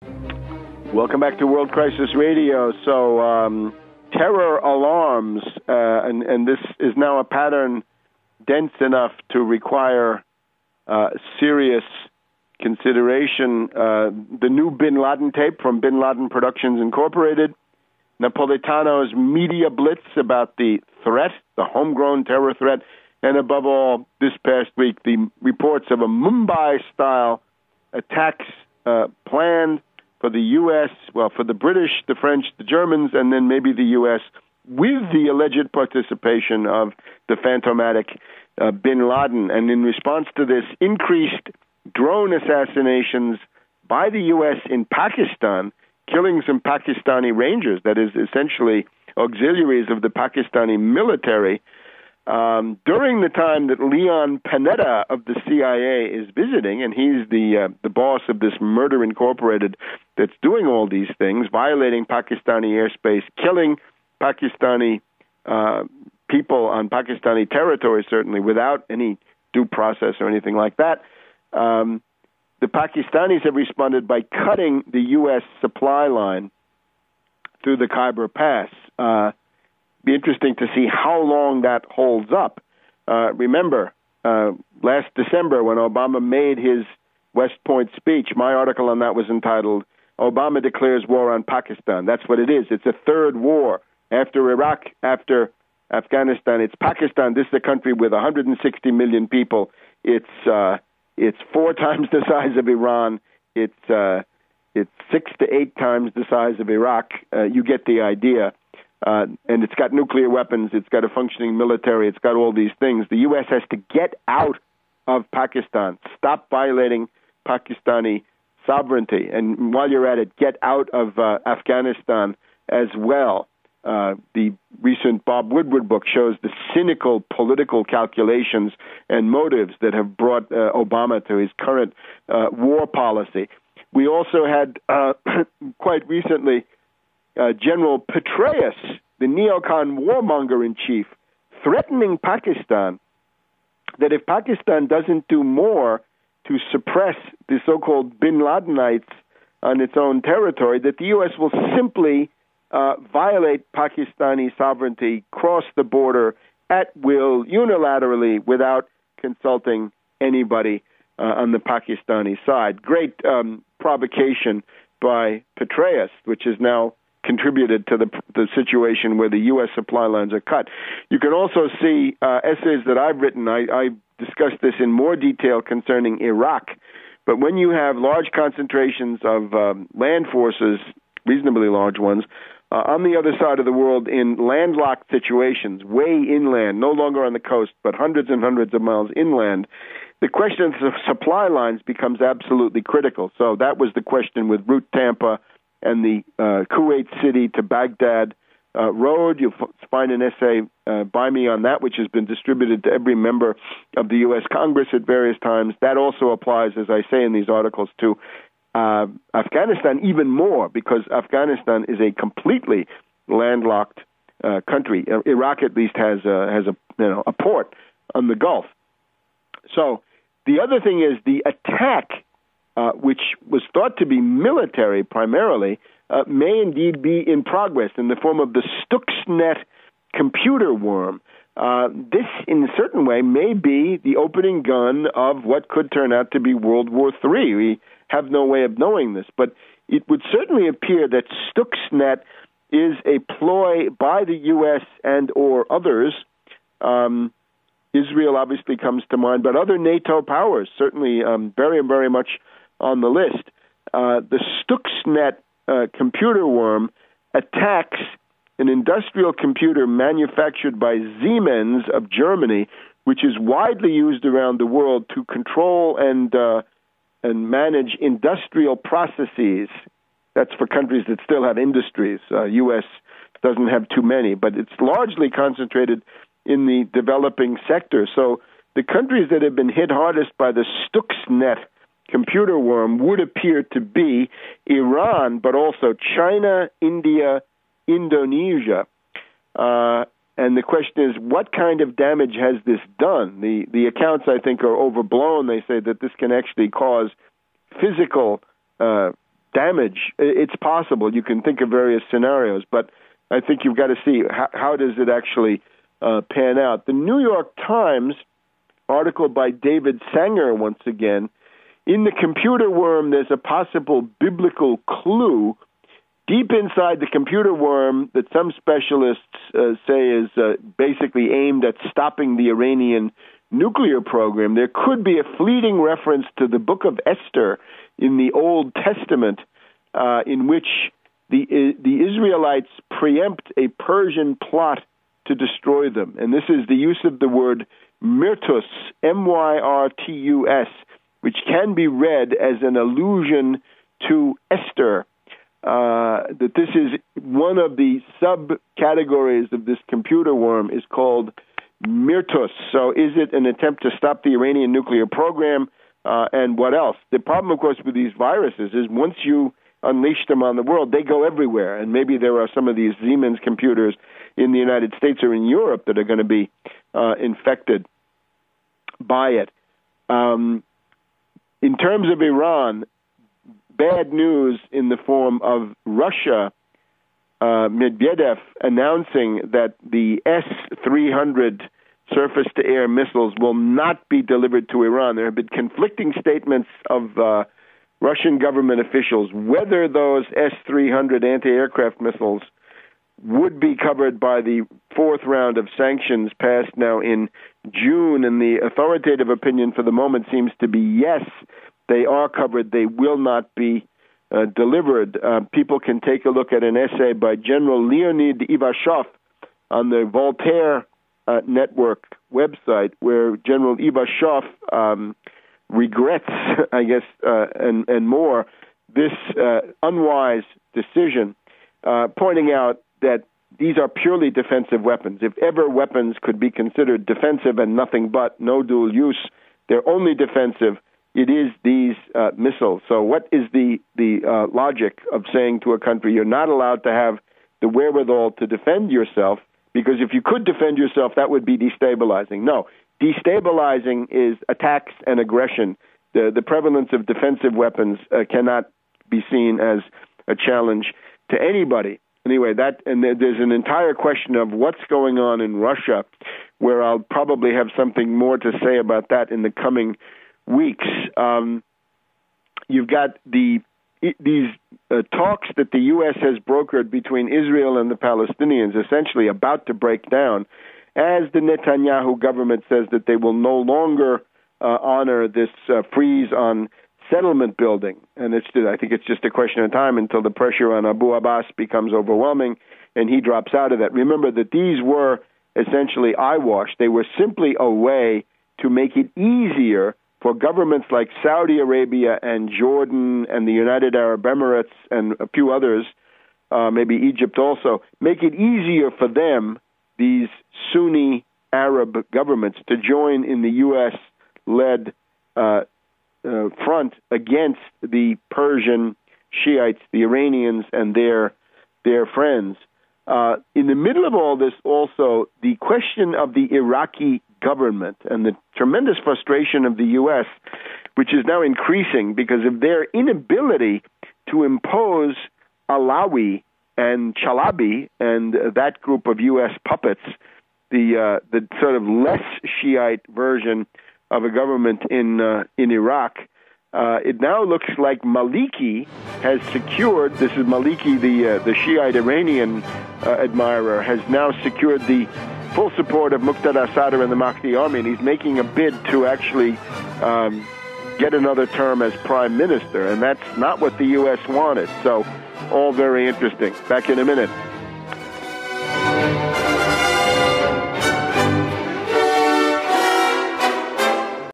Welcome back to World Crisis Radio. So, terror alarms, and this is now a pattern dense enough to require serious consideration. The new Bin Laden tape from Bin Laden Productions Incorporated, Napolitano's media blitz about the threat, the homegrown terror threat, and above all, this past week, the reports of a Mumbai-style attacks planned for the U.S., well, for the British, the French, the Germans, and then maybe the U.S., with the alleged participation of the phantomatic Bin Laden. And in response to this, increased drone assassinations by the U.S. in Pakistan, killing some Pakistani Rangers, that is essentially auxiliaries of the Pakistani military, during the time that Leon Panetta of the CIA is visiting, and he's the boss of this Murder Incorporated that's doing all these things, violating Pakistani airspace, killing Pakistani people on Pakistani territory, certainly without any due process or anything like that. The Pakistanis have responded by cutting the U.S. supply line through the Khyber Pass. Be interesting to see how long that holds up. Remember, last December when Obama made his West Point speech, my article on that was entitled, Obama Declares War on Pakistan. That's what it is. It's a third war. After Iraq, after Afghanistan, it's Pakistan. This is a country with 160 million people. It's 4 times the size of Iran. It's 6 to 8 times the size of Iraq. You get the idea. And it's got nuclear weapons, it's got a functioning military, it's got all these things. The U.S. has to get out of Pakistan, stop violating Pakistani sovereignty. And while you're at it, get out of Afghanistan as well. The recent Bob Woodward book shows the cynical political calculations and motives that have brought Obama to his current war policy. We also had, quite recently, General Petraeus, the neocon warmonger-in-chief, threatening Pakistan that if Pakistan doesn't do more to suppress the so-called Bin Ladenites on its own territory, that the U.S. will simply violate Pakistani sovereignty, cross the border at will, unilaterally, without consulting anybody on the Pakistani side. Great provocation by Petraeus, which is now contributed to the situation where the U.S. supply lines are cut. You can also see essays that I've written. I discussed this in more detail concerning Iraq. But when you have large concentrations of land forces, reasonably large ones, on the other side of the world in landlocked situations, way inland, no longer on the coast, but hundreds and hundreds of miles inland, the question of supply lines becomes absolutely critical. So that was the question with Route Tampa and the Kuwait City to Baghdad road. You'll find an essay by me on that, which has been distributed to every member of the U.S. Congress at various times. That also applies, as I say in these articles, to Afghanistan even more, because Afghanistan is a completely landlocked country. Iraq at least has a port on the Gulf. So the other thing is the attack, which was thought to be military primarily, may indeed be in progress in the form of the Stuxnet computer worm. This, in a certain way, may be the opening gun of what could turn out to be World War III. We have no way of knowing this, but it would certainly appear that Stuxnet is a ploy by the U.S. and or others. Israel obviously comes to mind, but other NATO powers, certainly very, very much on the list. The Stuxnet computer worm attacks an industrial computer manufactured by Siemens of Germany, which is widely used around the world to control and manage industrial processes. That's for countries that still have industries. U.S. doesn't have too many, but it's largely concentrated in the developing sector. So the countries that have been hit hardest by the Stuxnet computer worm would appear to be Iran, but also China, India, Indonesia. And the question is, what kind of damage has this done? The accounts, I think, are overblown. They say that this can actually cause physical damage. It's possible. You can think of various scenarios, but I think you've got to see how does it actually pan out. The New York Times article by David Sanger, once again, in the computer worm, there's a possible biblical clue deep inside the computer worm that some specialists say is basically aimed at stopping the Iranian nuclear program. There could be a fleeting reference to the book of Esther in the Old Testament in which the Israelites preempt a Persian plot to destroy them. And this is the use of the word myrtus, M-Y-R-T-U-S, which can be read as an allusion to Esther. That this is one of the subcategories of this computer worm is called myrtus. So is it an attempt to stop the Iranian nuclear program? And what else? The problem, of course, with these viruses is once you unleash them on the world, they go everywhere. And maybe there are some of these Siemens computers in the United States or in Europe that are going to be infected by it. In terms of Iran, bad news in the form of Russia, Medvedev announcing that the S-300 surface-to-air missiles will not be delivered to Iran. There have been conflicting statements of Russian government officials whether those S-300 anti-aircraft missiles would be covered by the fourth round of sanctions passed now in June, and the authoritative opinion for the moment seems to be yes, they are covered. They will not be delivered. People can take a look at an essay by General Leonid Ivashov on the Voltaire Network website, where General Ivashov regrets, I guess, and more, this unwise decision, pointing out that these are purely defensive weapons. If ever weapons could be considered defensive and nothing but, no dual use, they're only defensive. It is these missiles. So what is the logic of saying to a country, you're not allowed to have the wherewithal to defend yourself, because if you could defend yourself, that would be destabilizing. No, destabilizing is attacks and aggression. The prevalence of defensive weapons cannot be seen as a challenge to anybody. Anyway, there's an entire question of what's going on in Russia, where I'll probably have something more to say about that in the coming weeks. You've got these talks that the U.S. has brokered between Israel and the Palestinians, essentially about to break down, as the Netanyahu government says that they will no longer honor this freeze on settlement building. And I think it's just a question of time until the pressure on Abu Abbas becomes overwhelming and he drops out of that. Remember that these were essentially eyewash. They were simply a way to make it easier for governments like Saudi Arabia and Jordan and the United Arab Emirates and a few others, maybe Egypt also, make it easier for them, these Sunni Arab governments, to join in the U.S.-led front against the Persian Shiites, the Iranians, and their friends. In the middle of all this, also, the question of the Iraqi government and the tremendous frustration of the U.S., which is now increasing because of their inability to impose Alawi and Chalabi and that group of U.S. puppets, the sort of less Shiite version of a government in Iraq. It now looks like Maliki has secured, this is Maliki, the Shiite Iranian admirer, has now secured the full support of Muqtada Sadr and the Mahdi army, and he's making a bid to actually get another term as prime minister, and that's not what the U.S. wanted. So all very interesting. Back in a minute.